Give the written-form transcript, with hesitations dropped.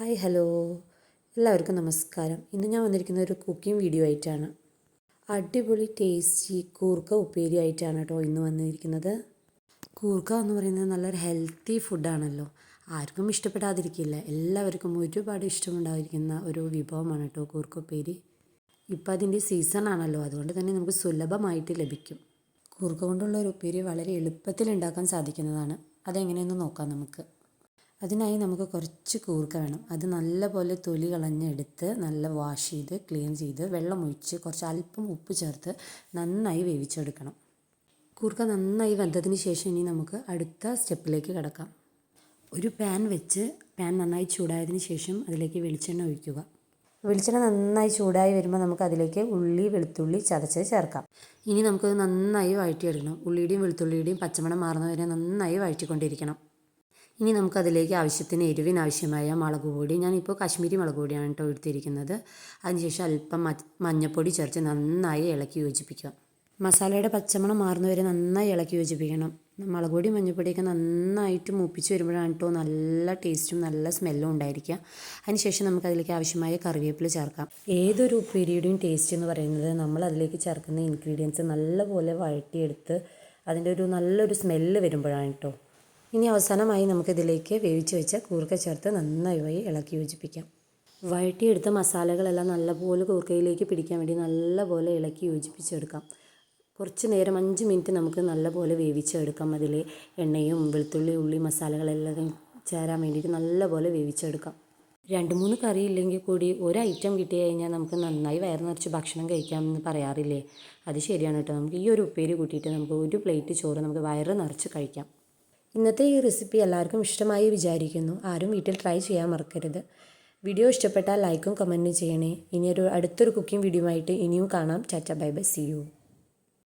Hi hello എല്ലാവർക്കും നമസ്കാരം. ഇന്ന് ഞാൻ വന്നിരിക്കുന്ന ഒരു കുക്കിംഗ് വീഡിയോ ആയിട്ടാണ്. അടിപൊളി ടേസ്റ്റി കൂർക്ക ഉപ്പേരി ആയിട്ടാണ് കേട്ടോ ഇന്ന് വന്നിരിക്കുന്നത്. കൂർക്ക എന്ന് പറയുന്നത് നല്ലൊരു ഹെൽത്തി ഫുഡാണല്ലോ. ആർക്കും ഇഷ്ടപ്പെടാതിരിക്കില്ല, എല്ലാവർക്കും ഒരുപാട് ഇഷ്ടമുണ്ടായിരിക്കുന്ന ഒരു വിഭവമാണ് കേട്ടോ കൂർക്ക ഉപ്പേരി. ഇപ്പം അതിൻ്റെ സീസൺ ആണല്ലോ, അതുകൊണ്ട് തന്നെ നമുക്ക് സുലഭമായിട്ട് ലഭിക്കും. കൂർക്ക കൊണ്ടുള്ള ഒരു ഉപ്പേരി വളരെ എളുപ്പത്തിൽ ഉണ്ടാക്കാൻ സാധിക്കുന്നതാണ്. അതെങ്ങനെയെന്ന് നോക്കാം നമുക്ക്. അതിനായി നമുക്ക് കുറച്ച് കൂർക്ക വേണം. അത് നല്ലപോലെ തൊലി കളഞ്ഞെടുത്ത് നല്ല വാഷ് ചെയ്ത് ക്ലീൻ ചെയ്ത് വെള്ളമൊഴിച്ച് കുറച്ച് അല്പം ഉപ്പ് ചേർത്ത് നന്നായി വേവിച്ചെടുക്കണം. കൂർക്ക നന്നായി വെന്തതിന് ശേഷം ഇനി നമുക്ക് അടുത്ത സ്റ്റെപ്പിലേക്ക് കിടക്കാം. ഒരു പാൻ വെച്ച് പാൻ നന്നായി ചൂടായതിന് ശേഷം അതിലേക്ക് വെളിച്ചെണ്ണ ഒഴിക്കുക. വെളിച്ചെണ്ണ നന്നായി ചൂടായി വരുമ്പോൾ നമുക്ക് അതിലേക്ക് ഉള്ളി വെളുത്തുള്ളി ചതച്ച് ചേർക്കാം. ഇനി നമുക്കത് നന്നായി വഴറ്റിയെടുക്കണം. ഉള്ളിയുടെയും വെളുത്തുള്ളിയുടെയും പച്ചമണം മാറുന്നവരെ നന്നായി വഴറ്റിക്കൊണ്ടിരിക്കണം. ഇനി നമുക്കതിലേക്ക് ആവശ്യത്തിന് എരിവിനാവശ്യമായ മുളക് പൊടി, ഞാനിപ്പോൾ കാശ്മീരി മുളക് പൊടിയാണ് കേട്ടോ എടുത്തിരിക്കുന്നത്. അതിനുശേഷം അല്പം മഞ്ഞൾപ്പൊടി ചേർത്ത് നന്നായി ഇളക്കി യോജിപ്പിക്കുക. മസാലയുടെ പച്ചമണം മാറുന്നവരെ നന്നായി ഇളക്കി യോജിപ്പിക്കണം. മുളക് പൊടി മഞ്ഞൾപ്പൊടിയൊക്കെ നന്നായിട്ട് മൂപ്പിച്ച് വരുമ്പോഴാണ് കേട്ടോ നല്ല ടേസ്റ്റും നല്ല സ്മെല്ലും ഉണ്ടായിരിക്കുക. അതിനുശേഷം നമുക്കതിലേക്ക് ആവശ്യമായ കറിവേപ്പില ചേർക്കാം. ഏതൊരു ഉപ്പേരിയുടെയും ടേസ്റ്റ് എന്ന് പറയുന്നത് നമ്മൾ അതിലേക്ക് ചേർക്കുന്ന ഇൻഗ്രീഡിയൻസ് നല്ലപോലെ വഴറ്റിയെടുത്ത് അതിൻ്റെ ഒരു നല്ലൊരു സ്മെല്ല് വരുമ്പോഴാണ് കേട്ടോ. ഇനി അവസാനമായി നമുക്കിതിലേക്ക് വേവിച്ച് വെച്ച കൂർക്ക ചേർത്ത് നന്നായി ഇളക്കി യോജിപ്പിക്കാം. വഴറ്റിയെടുത്ത മസാലകളെല്ലാം നല്ലപോലെ കൂർക്കയിലേക്ക് പിടിക്കാൻ വേണ്ടി നല്ലപോലെ ഇളക്കി യോജിപ്പിച്ചെടുക്കാം. കുറച്ച് നേരം 5 മിനിറ്റ് നമുക്ക് നല്ലപോലെ വേവിച്ചെടുക്കാം. അതിൽ എണ്ണയും വെളുത്തുള്ളി ഉള്ളി മസാലകളെല്ലാം ചേരാൻ വേണ്ടിയിട്ട് നല്ലപോലെ വേവിച്ചെടുക്കാം. 2-3 കറി ഇല്ലെങ്കിൽ കൂടി ഒരു ഐറ്റം കിട്ടി കഴിഞ്ഞാൽ നമുക്ക് നന്നായി വയറ് നിറച്ച് ഭക്ഷണം കഴിക്കാമെന്ന് പറയാറില്ലേ, അത് ശരിയാണ് കേട്ടോ. നമുക്ക് ഈ ഒരു ഉപ്പേരി കൂട്ടിയിട്ട് നമുക്ക് ഒരു പ്ലേറ്റ് ചോറ് നമുക്ക് വയറ് നിറച്ച് കഴിക്കാം. ഇന്നത്തെ ഈ റെസിപ്പി എല്ലാവർക്കും ഇഷ്ടമായി വിചാരിക്കുന്നു. ആരും വീട്ടിൽ ട്രൈ ചെയ്യാൻ മറക്കരുത്. വീഡിയോ ഇഷ്ടപ്പെട്ടാൽ ലൈക്കും കമൻറ്റും ചെയ്യണേ. ഇനിയൊരു അടുത്തൊരു കുക്കിംഗ് വീഡിയോ ആയിട്ട് ഇനിയും കാണാം. Tata bye bye, see U.